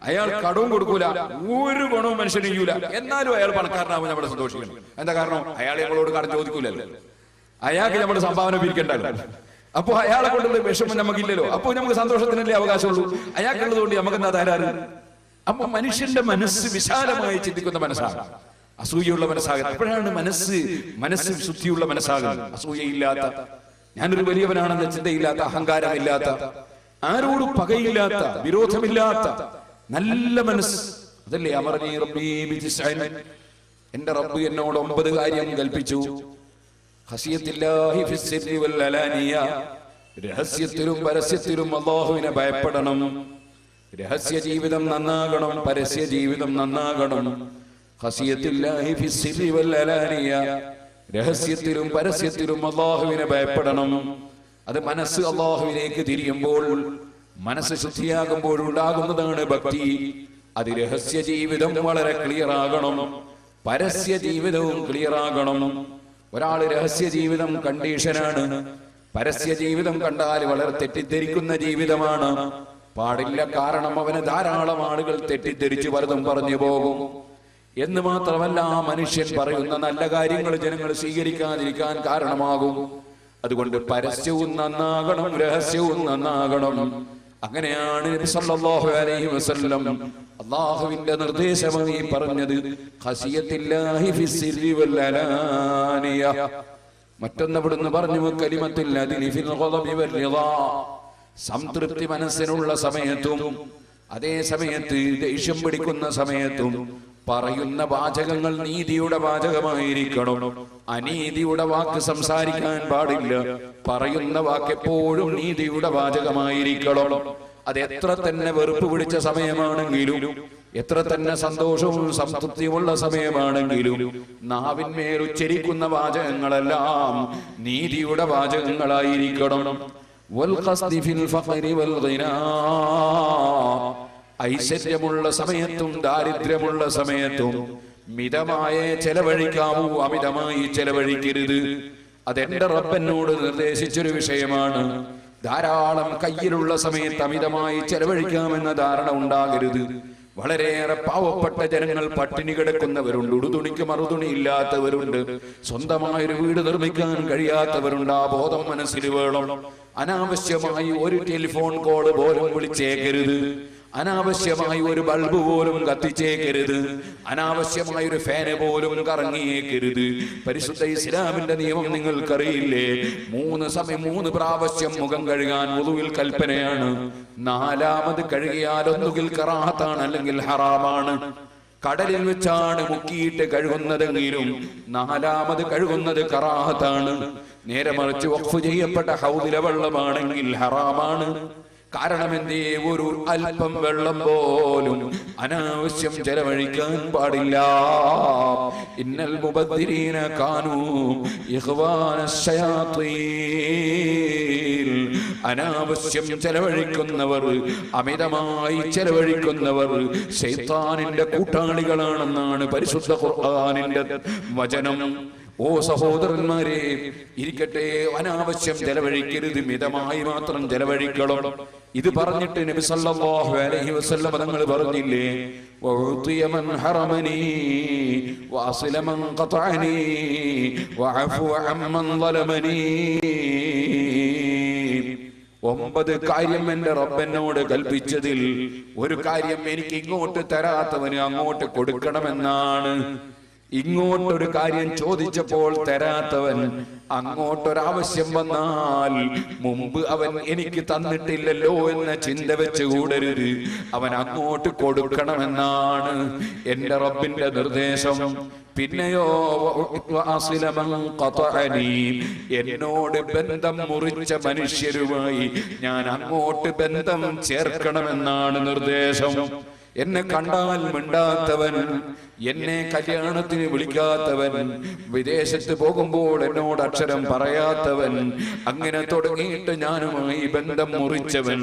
അയാൾ കടവും കൊടുക്കൂല, ഒരു ഗുണവും മനുഷ്യന് ചെയ്യൂല, എന്നാലും അയാൾ പണക്കാരനാവും നമ്മളെ സന്തോഷിക്കണം. എന്താ കാരണം? അയാൾ ഞങ്ങളോട് കടം ചോദിക്കൂലല്ലോ, അയാൾക്ക് നമ്മുടെ സംഭാവന പിരിക്കണ്ടല്ലോ. അപ്പൊ അയാളെ കൊണ്ടുള്ള വിഷമം നമുക്കില്ലല്ലോ. അപ്പൊ നമുക്ക് സന്തോഷത്തിനല്ലേ അവകാശമുള്ളൂ. അയാൾക്കുള്ളത് കൊണ്ട് നമുക്ക് എന്താ തരാറ്? അപ്പൊ മനുഷ്യന്റെ മനസ്സ് വിശാലമായി ചിന്തിക്കുന്ന മനസ്സാണ്, അസൂയുള്ള മനസ്സാകുന്നത്. അപ്പോഴാണ് മനസ്സ് ശുദ്ധിയുള്ള മനസ്സാകുന്നത്. അസൂയയില്ലാത്ത, ഞാനൊരു വലിയവനാണെന്ന ചിന്തയില്ലാത്ത, അഹങ്കാരമില്ലാത്ത, ആരോടും പകയില്ലാത്ത, വിരോധമില്ലാത്ത നല്ല മനസ്സ്. അതല്ലേ അമറനീ റബ്ബീ ബിതിസ്ഇൻ, എന്റെ റബ്ബ് എന്നോട് 9 കാര്യം കൽപ്പിച്ചു. ഖശിയത്തില്ലാഹി ഫിസ്സിരി വൽ അലാനിയ, രഹസ്യത്തിലും പരസ്യത്തിലും അല്ലാഹുവിനെ ഭയപ്പെടണം. രഹസ്യ ജീവിതം നന്നാകണം, പരസ്യ ജീവിതം നന്നാകണം. ഖശിയത്തില്ലാഹി ഫിസ്സിരി വൽ അലാനിയ, രഹസ്യത്തിലും പരസ്യത്തിലും അല്ലാഹുവിനെ ഭയപ്പെടണം. അത് മനസ്സ് അല്ലാഹുവിലേക്ക് തിരിയുമ്പോൾ, മനസ്സ് ശുദ്ധിയാകുമ്പോൾ ഉണ്ടാകുന്നതാണ് ഭക്തി. അത് രഹസ്യ ജീവിതം വളരെ ക്ലിയർ ആകണം, പരസ്യ ജീവിതവും ക്ലിയർ ആകണം. ഒരാള് രഹസ്യ ജീവിതം കണ്ടീഷനാണ്, പരസ്യ ജീവിതം കണ്ടാൽ വളരെ തെറ്റിദ്ധരിക്കുന്ന ജീവിതമാണ്. പാടില്ല, കാരണം അവന് ധാരാളം ആളുകൾ തെറ്റിദ്ധരിച്ച് പലതും പറഞ്ഞു പോകും. എന്ന് മാത്രമല്ല, ആ മനുഷ്യൻ പറയുന്ന നല്ല കാര്യങ്ങൾ ജനങ്ങൾ സ്വീകരിക്കാതിരിക്കാൻ കാരണമാകും. അതുകൊണ്ട് പരസ്യവും നന്നാകണം, രഹസ്യവും നന്നാകണം. അങ്ങനെയാണ് നബി സല്ലല്ലാഹു അലൈഹി വസല്ലം അല്ലാഹുവിന്റെ നിർദ്ദേശമായി പറഞ്ഞത്, ഖശിയത്തില്ലാഹി ഫിസ്സിരി വൽ അലാനിയ. മറ്റൊന്ന് ഇവിടുന്ന് പറഞ്ഞു, കലിമത്തുൽ അദ്ലി ഫിൽ ഖദബി വൽ റിളാ, സംതൃപ്തി മനസ്സിനുള്ള സമയത്തും അതേ സമയത്ത് ദേഷ്യം പിടിക്കുന്ന സമയത്തും പറയുന്ന വാചകങ്ങൾ നീതിയുടെ വാചകമായിരിക്കണം. അനീതിയുടെ വാക്ക് സംസാരിക്കാൻ പാടില്ല. പറയുന്ന വാക്ക് എപ്പോഴും നീതിയുടെ വാചകമായിരിക്കണം. അത് എത്ര തന്നെ വെറുപ്പ് പിടിച്ച സമയമാണെങ്കിലും, എത്ര തന്നെ സന്തോഷവും സംതൃപ്തിയുമുള്ള സമയമാണെങ്കിലും, നാവിന്മേൽ ഉച്ചരിക്കുന്ന വാചകങ്ങളെല്ലാം നീതിയുടെ വാചകങ്ങളായിരിക്കണം. വൽ ഖസ്ദി ഫിൽ ഫഖരി വൽ ഗിനാ, ഐശ്വര്യമുള്ള സമയത്തും ദാരിദ്ര്യമുള്ള സമയത്തും മിതമായ ചെലവഴിക്കാവൂ, അമിതമായി ചെലവഴിക്കരുത്. അതെന്റെ റബ്ബനോട് നിർദ്ദേശിച്ചൊരു വിഷയമാണ്. ധാരാളം കയ്യിലുള്ള സമയത്ത് അമിതമായി ചെലവഴിക്കാമെന്ന ധാരണ ഉണ്ടാകരുത്. വളരെയേറെ പാവപ്പെട്ട ജനങ്ങൾ പട്ടിണി കിടക്കുന്നവരുണ്ട്, ഉടുതുണിക്ക് മറുതുണി ഇല്ലാത്തവരുണ്ട്, സ്വന്തമായൊരു വീട് നിർമ്മിക്കാൻ കഴിയാത്തവരുണ്ട്. ആ ബോധം മനസ്സിൽ വേണം. അനാവശ്യമായി ഒരു ടെലിഫോൺ കോള് പോലും വിളിച്ചേക്കരുത്, അനാവശ്യമായി ഒരു ബൾബ് പോലും കത്തിച്ചേക്കരുത്, അനാവശ്യമായ ഒരു ഫാന് പോലും കറങ്ങിയേക്കരുത്. പരിശുദ്ധ ഇസ്ലാമിന്റെ നിയമം നിങ്ങൾക്കറിയില്ലേ? 3 പ്രാവശ്യം മുഖം കഴുകാൻ വുളുവിൽ കൽപ്പനയാണ്. 4ാമത് കഴുകിയാൽ ഒന്നുകിൽ കറാഹത്താണ്, അല്ലെങ്കിൽ ഹറാമാണ്. കടലിൽ വെച്ചാണ് മുക്കിയിട്ട് കഴുകുന്നതെങ്കിലും 4ാമത് കഴുകുന്നത് കറാഹത്താണ്. നേരെ മറിച്ച് വഖഫ് ചെയ്യപ്പെട്ട ഹൗദിലെ വെള്ളമാണെങ്കിൽ ഹറാമാണ്. കാരണം എന്തേ? ഒരു അല്പം വെള്ളം പോലും അനാവശ്യം ചെലവഴിക്കാൻ പാടില്ല. ഇന്നൽ മുബദ്ദിരീന കാനൂ ഇഖ്വാനശ് ശയാത്തീൻ, അനാവശ്യം ചെലവഴിക്കുന്നവർ, അമിതമായി ചെലവഴിക്കുന്നവർ ശൈത്താനിന്റെ കൂട്ടാളികളാണെന്നാണ് പരിശുദ്ധ ഖുർആനിന്റെ വചനം. ഓ സഹോദരന്മാരെ, ഇരിക്കട്ടെ, അനാവശ്യം ചെലവഴിക്കരുത്, മിതമായി മാത്രം ചെലവഴിക്കണം. ഇത് പറഞ്ഞിട്ട് നബി സല്ലല്ലാഹു അലൈഹി വസല്ലം തങ്ങൾ പറഞ്ഞില്ലേ, വഉതിയ മൻ ഹറമനി വഅസില മൻ ഖതഅനി വഅഫു അമ്മൻ ളലമനി. 9 കാര്യം എന്റെ റബ്ബനോട് കൽപ്പിച്ചതിൽ ഒരു കാര്യം എനിക്ക് ഇങ്ങോട്ട് തരാത്തവന് അങ്ങോട്ട് കൊടുക്കണമെന്നാണ്. ഇങ്ങോട്ടൊരു കാര്യം ചോദിച്ചപ്പോൾ തരാത്തവൻ അങ്ങോട്ടൊരാവശ്യം വന്നാൽ മുമ്പ് അവൻ എനിക്ക് തന്നിട്ടില്ലല്ലോ എന്ന ചിന്ത വെച്ച് കൂടരുത്, അവൻ അങ്ങോട്ട് കൊടുക്കണമെന്നാണ് എന്റെ റബ്ബിന്റെ നിർദ്ദേശം. പിന്നെയോ എന്നോട് ബന്ധം മുറിച്ച മനുഷ്യരുമായി ഞാൻ അങ്ങോട്ട് ബന്ധം ചേർക്കണമെന്നാണ് നിർദ്ദേശം. എന്നെ കണ്ടാൽ മിണ്ടാത്തവൻ, എന്നെ കല്യാണത്തിന് വിളിക്കാത്തവൻ, വിദേശത്ത് പോകുമ്പോൾ എന്നോട് അക്ഷരം പറയാത്തവൻ, അങ്ങനെ തുടങ്ങിയിട്ട് ഞാനുമായി ബന്ധം മുറിച്ചവൻ,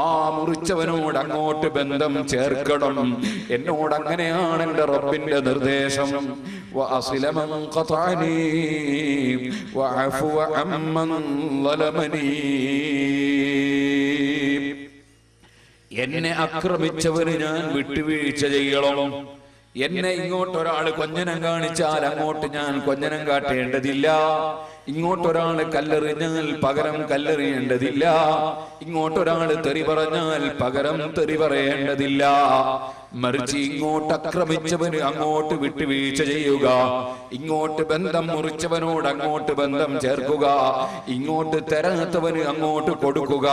ആ മുറിച്ചവനോട് അങ്ങോട്ട് ബന്ധം ചേർക്കണം. എന്നോട് അങ്ങനെയാണ് എന്റെ റബ്ബിന്റെ നിർദ്ദേശം. വഅസില മൻ ഖതഅനി വഅഫു അമ്മൻ ളലമനി. എന്നെ ആക്രമിച്ചവന് ഞാൻ വിട്ടുവീഴ്ച ചെയ്യണം. എന്നെ ഇങ്ങോട്ടൊരാൾ കൊഞ്ഞനം കാണിച്ചാൽ അങ്ങോട്ട് ഞാൻ കൊഞ്ഞനം കാട്ടേണ്ടതില്ല. ഇങ്ങോട്ടൊരാള് കല്ലെറിഞ്ഞാൽ പകരം കല്ലെറിയേണ്ടതില്ല. ഇങ്ങോട്ടൊരാൾ തെറി പറഞ്ഞാൽ പകരം തെറി പറയേണ്ടതില്ല. മറിച്ച് ഇങ്ങോട്ട് ആക്രമിച്ചവന് അങ്ങോട്ട് വിട്ടുവീഴ്ച ചെയ്യുക. ഇങ്ങോട്ട് ബന്ധം മുറിച്ചവനോട് അങ്ങോട്ട് ബന്ധം ചേർക്കുക. ഇങ്ങോട്ട് തരാത്തവന് അങ്ങോട്ട് കൊടുക്കുക.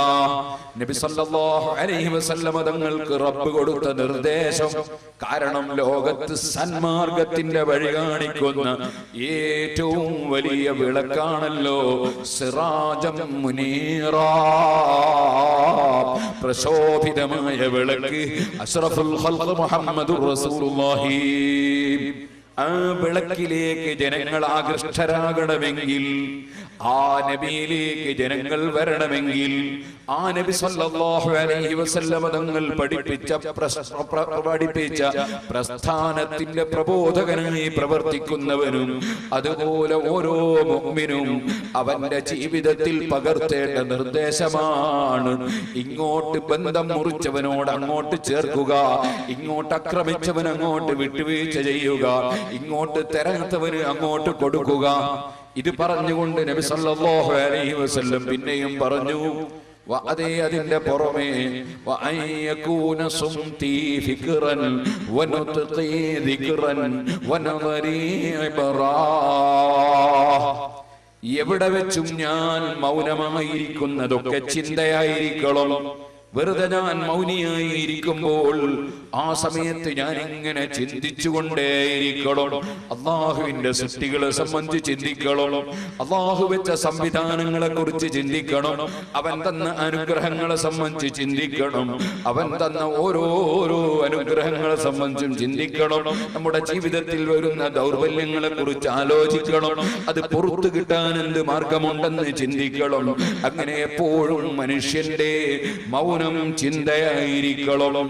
നബി സല്ലല്ലാഹു അലൈഹി വസല്ലമ തങ്ങൾക്ക് റബ്ബ് കൊടുത്ത നിർദ്ദേശം. കാരണം ലോകത്ത് സന്മാർഗത്തിന്റെ വഴി കാണിക്കുന്ന ഏറ്റവും വലിയ വിളക്കാണല്ലോ സിറാജം മുനീറാ, പ്രശോഭിതമായ വിളക്ക്. അഷ്റഫുൽ ഖൽഖ് മുഹമ്മദുർ റസൂലുള്ളാഹി. ആ വിളക്കിലേക്ക് ജനങ്ങൾ ആകൃഷ്ടരാകണമെങ്കിൽ, ആ നബിയിലേക്ക് ജനങ്ങൾ വരണമെങ്കിൽ, ആ നബി സല്ലല്ലാഹു അലൈഹി വസല്ലമ തങ്ങൾ പഠിപ്പിച്ച പ്രസ്ഥാനത്തിന്റെ പ്രബോധകനായി പ്രവർത്തിക്കുന്നവനും അതുപോലെ ഓരോ മുഅ്മിനും അവന്റെ ജീവിതത്തിൽ പകർത്തേണ്ട നിർദ്ദേശമാണ്. ഇങ്ങോട്ട് ബന്ധം മുറിച്ചവനോട് അങ്ങോട്ട് ചേർക്കുക. ഇങ്ങോട്ട് ആക്രമിച്ചവൻ അങ്ങോട്ട് വിട്ടുവീഴ്ച ചെയ്യുക. ഇങ്ങോട്ട് തരാത്തവന് അങ്ങോട്ട് കൊടുക്കുക. ഇത് പറഞ്ഞുകൊണ്ട് നബി സല്ലല്ലാഹു അലൈഹി വസല്ലം പിന്നെയും പറഞ്ഞു, അതേ അതിന്റെ പുറമെ എവിടെ വെച്ചും ഞാൻ മൗനമായിരിക്കുന്നതൊക്കെ ചിന്തയായിരിക്കണം. വെറുതെ ഞാൻ മൗനിയായി ഇരിക്കുമ്പോൾ ആ സമയത്ത് ഞാൻ ഇങ്ങനെ ചിന്തിച്ചുകൊണ്ടേയിരിക്കണം. അള്ളാഹുവിന്റെ സൃഷ്ടികളെ സംബന്ധിച്ച് ചിന്തിക്കണം. അള്ളാഹു വെച്ച സംവിധാനങ്ങളെ കുറിച്ച് ചിന്തിക്കണം. അവൻ തന്ന അനുഗ്രഹങ്ങളെ സംബന്ധിച്ച് ചിന്തിക്കണം. അവൻ തന്ന ഓരോരോ അനുഗ്രഹങ്ങളെ സംബന്ധിച്ചും ചിന്തിക്കണം. നമ്മുടെ ജീവിതത്തിൽ വരുന്ന ദൗർബല്യങ്ങളെ കുറിച്ച് ആലോചിക്കണം. അത് പുറത്തു കിട്ടാൻ എന്ത് മാർഗമുണ്ടെന്ന് ചിന്തിക്കണം. അങ്ങനെ എപ്പോഴും മനുഷ്യന്റെ മൗനം ചിന്തയായിരിക്കണം.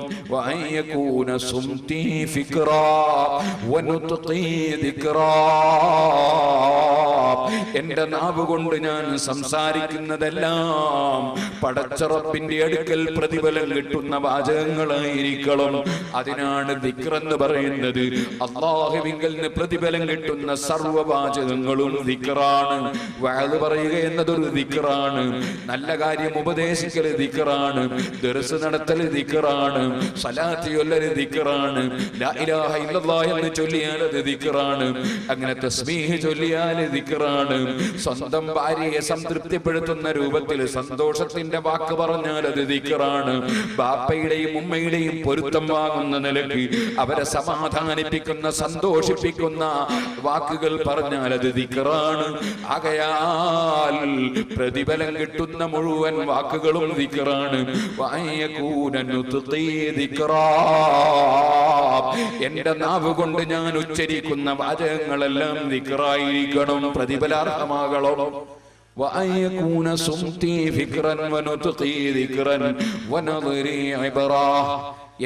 എന്റെ നാവ് കൊണ്ട് ഞാൻ സംസാരിക്കുന്നതെല്ലാം പടച്ച റബ്ബിന്റെ അടുക്കൽ പ്രതിഫലം കിട്ടുന്ന വാചകങ്ങളായിരിക്കണം. അതിനാണ് ദിക്ർ എന്ന് പറയുന്നത്. അല്ലാഹുവിങ്കൽ നിന്ന് പ്രതിഫലം കിട്ടുന്ന സർവ്വവാചകങ്ങളും ദിക്റാണ്. വഅദ് പറയുക എന്നതൊരു ദിക്റാണ്. നല്ല കാര്യം ഉപദേശിക്കൽ ദിക്റാണ്. ദർസ് നടത്തൽ ദിക്റാണ്. സ്വലാത്ത് ചൊല്ലൽ ദിക്റാണ്. ലാ ഇലാഹ ഇല്ലല്ലാഹ് എന്ന് ചൊല്ലിയാൽ അത് ദിക്റാണ്. അങ്ങനെ തസ്ബീഹ് ചൊല്ലിയാൽ ദിക്റാണ്. സ്വന്തം ഭാര്യയെ സംതൃപ്തിപ്പെടുത്തുന്ന രൂപത്തിൽ സന്തോഷത്തിന്റെ വാക്ക് പറഞ്ഞാൽ അത് ദിക്റാണ്. ബാപ്പയുടെയും ഉമ്മയുടെയും പൊരുത്തം വാങ്ങുന്ന നിലയ്ക്ക് അവരെ സമാധാനിപ്പിക്കുന്ന സന്തോഷിപ്പിക്കുന്ന വാക്കുകൾ പറഞ്ഞാൽ അത് ദിക്റാണ്. ആകയാൽ പ്രതിഫലം കിട്ടുന്ന മുഴുവൻ വാക്കുകളും ദിക്റാണ്. എന്റെ നാവ് കൊണ്ട് ഞാൻ ഉച്ചരിക്കുന്ന വാചകങ്ങളെല്ലാം ദിക്റായിരിക്കണം, പ്രതിഫലാർഹമാകണം.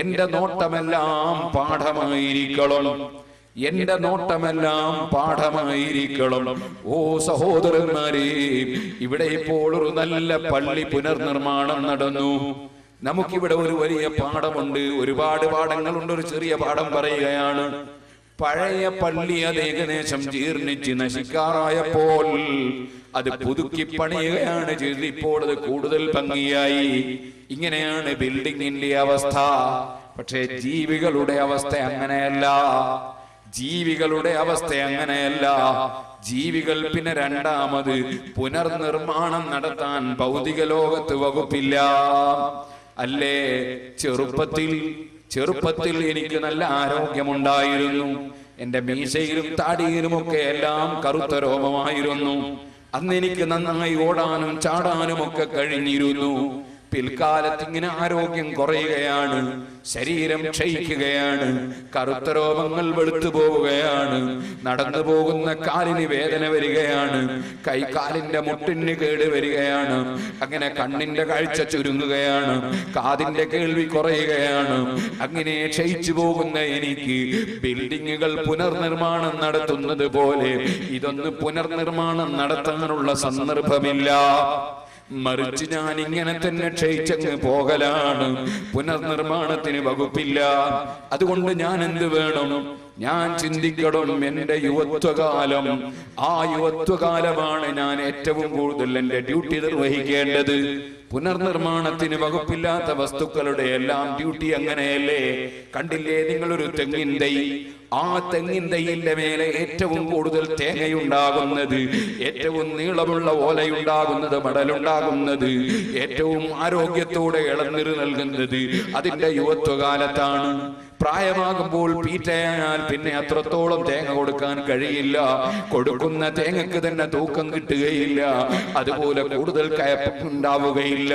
എന്റെ നോട്ടമെല്ലാം പാഠമായിരിക്കണം. എന്റെ നോട്ടമെല്ലാം പാഠമായിരിക്കണം. ഓ സഹോദരന്മാരെ, ഇവിടെ ഇപ്പോൾ ഒരു നല്ല പള്ളി പുനർനിർമ്മാണം നടന്നു. നമുക്കിവിടെ ഒരു വലിയ പാഠമുണ്ട്. ഒരുപാട് പാഠങ്ങളുണ്ട്. ഒരു ചെറിയ പാഠം പറയുകയാണ്. പഴയ പള്ളി അത് ഏകദേശം ജീർണിച്ച് നശിക്കാറായപ്പോൾ അത് പുതുക്കി പണിയുകയാണ് ചെയ്തത്. ഇപ്പോൾ അത് കൂടുതൽ ഭംഗിയായി. ഇങ്ങനെയാണ് ബിൽഡിങ്ങിന്റെ അവസ്ഥ. പക്ഷേ ജീവികളുടെ അവസ്ഥ അങ്ങനെയല്ല. ജീവികളുടെ അവസ്ഥ അങ്ങനെയല്ല. ജീവികൾ പിന്നെ രണ്ടാമത് പുനർനിർമ്മാണം നടത്താൻ ഭൗതിക ലോകത്ത് വകുപ്പില്ല. അല്ലേ? ചെറുപ്പത്തിൽ എനിക്ക് നല്ല ആരോഗ്യമുണ്ടായിരുന്നു. എന്റെ മീശയിലും താടിയിലുമൊക്കെ എല്ലാം കറുത്ത രോമമായിരുന്നു. അന്ന് എനിക്ക് നന്നായി ഓടാനും ചാടാനും ഒക്കെ കഴിഞ്ഞിരുന്നു. പിൽക്കാലത്ത് ഇങ്ങനെ ആരോഗ്യം കുറയുകയാണ്. ശരീരം ക്ഷയിക്കുകയാണ്. കറുത്ത രോമങ്ങൾ വെളുത്തു പോവുകയാണ്. നടന്നു പോകുന്ന കാലിന് വേദന വരികയാണ്. കൈകാലിന്റെ മുട്ടിന് കേട് വരികയാണ്. അങ്ങനെ കണ്ണിന്റെ കാഴ്ച ചുരുങ്ങുകയാണ്. കാതിന്റെ കേൾവി കുറയുകയാണ്. അങ്ങനെ ക്ഷയിച്ചു പോകുന്ന എനിക്ക് ബിൽഡിങ്ങുകൾ പുനർനിർമ്മാണം നടത്തുന്നത് പോലെ ഇതൊന്ന് പുനർനിർമ്മാണം നടത്താനുള്ള സന്ദർഭമില്ല. മറിച്ച് ഞാൻ ഇങ്ങനെ തന്നെ ക്ഷയിച്ചങ്ങ് പോകലാണ്. പുനർനിർമ്മാണത്തിന് വകുപ്പില്ല. അതുകൊണ്ട് ഞാൻ എന്ത് വേണം? ഞാൻ ചിന്തിക്കണം, എന്റെ യുവത്വകാലം, ആ യുവത്വകാലമാണ് ഞാൻ ഏറ്റവും കൂടുതൽ എന്റെ ഡ്യൂട്ടി നിർവഹിക്കേണ്ടത്. പുനർനിർമ്മാണത്തിന് വകുപ്പില്ലാത്ത വസ്തുക്കളുടെ എല്ലാം ഡ്യൂട്ടി അങ്ങനെയല്ലേ? കണ്ടില്ലേ നിങ്ങളൊരു തെങ്ങിൻ തൈ, ആ തെങ്ങിൻ തൈയിന്റെ മേലെ ഏറ്റവും കൂടുതൽ തേങ്ങയുണ്ടാകുന്നത്, ഏറ്റവും നീളമുള്ള ഓലയുണ്ടാകുന്നത്, മടലുണ്ടാകുന്നത്, ഏറ്റവും ആരോഗ്യത്തോടെ ഇളനീര് നൽകുന്നത് അതിന്റെ യുവത്വകാലത്താണ്. പ്രായമാകുമ്പോൾ പീറ്റയായാൽ പിന്നെ അത്രത്തോളം തേങ്ങ കൊടുക്കാൻ കഴിയില്ല. കൊടുക്കുന്ന തേങ്ങക്ക് തന്നെ തൂക്കം കിട്ടുകയില്ല. അതുപോലെ കൂടുതൽ കയപ്പുണ്ടാവുകയില്ല.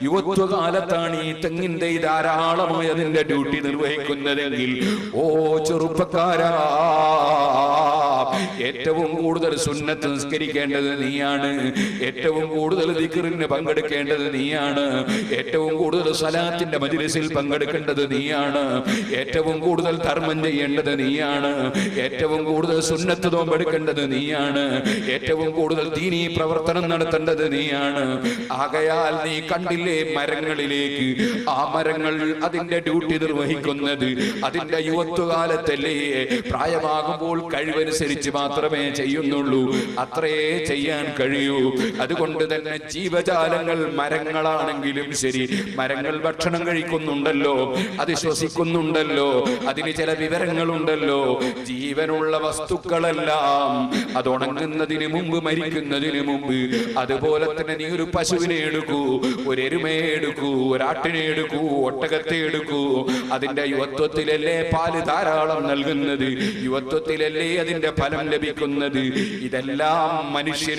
യുവത്വകാലത്താണ് ഈ തെങ്ങിന്റെ ധാരാളമായി അതിന്റെ ഡ്യൂട്ടി നിർവഹിക്കുന്നതെങ്കിൽ, ഓ ചെറുപ്പക്കാരാ, ഏറ്റവും കൂടുതൽ സുന്നത്ത് നിസ്കരിക്കേണ്ടത് നീയാണ്. ഏറ്റവും കൂടുതൽ ദിക്റിന് പങ്കെടുക്കേണ്ടത് നീയാണ്. ഏറ്റവും കൂടുതൽ സലാത്തിന്റെ മജ്‌ലിസിൽ പങ്കെടുക്കേണ്ടത് നീയാണ്. ഏറ്റവും കൂടുതൽ ധർമ്മം ചെയ്യേണ്ടത് നീയാണ്. ഏറ്റവും കൂടുതൽ സുന്നത്ത് നോമ്പെടുക്കേണ്ടത് നീയാണ്. ഏറ്റവും കൂടുതൽ ദീനീ പ്രവർത്തനം നടത്തേണ്ടത് നീയാണ്. ആകയാൽ നീ കണ്ടില്ലേ മരങ്ങളിലേക്ക്, ആ മരങ്ങൾ അതിന്റെ ഡ്യൂട്ടി നിർവഹിക്കുന്നത് അതിന്റെ യുവത്വകാലത്തല്ലേ? പ്രായമാകുമ്പോൾ കഴിവനുസരിച്ച് മാത്രമേ ചെയ്യുന്നുള്ളൂ. അത്രയേ ചെയ്യാൻ കഴിയൂ. അതുകൊണ്ട് തന്നെ ജീവജാലങ്ങൾ, മരങ്ങളാണെങ്കിലും ശരി, മരങ്ങൾ ഭക്ഷണം കഴിക്കുന്നുണ്ടല്ലോ, അത് ശ്വസിക്കുന്നുണ്ടല്ലോ, അതിന് ചില വിവരങ്ങളുണ്ടല്ലോ. ജീവനുള്ള വസ്തുക്കളെല്ലാം അത് ഉണങ്ങുന്നതിന് മുമ്പ്, മരിക്കുന്നതിന് മുമ്പ്. അതുപോലെ തന്നെ നീ ഒരു പശുവിനെ എടുക്കൂ, ഒരു എരുമയെ എടുക്കൂ, ഒരാട്ടിനെ എടുക്കൂ, ഒട്ടകത്തെ എടുക്കൂ. അതിന്റെ യുവത്വത്തിലല്ലേ പാല് ധാരാളം നൽകുന്നത്? യുവത്വത്തിലല്ലേ അതിന്റെ ഫലം ലഭിക്കുന്നത്? ഇതെല്ലാം മനുഷ്യന്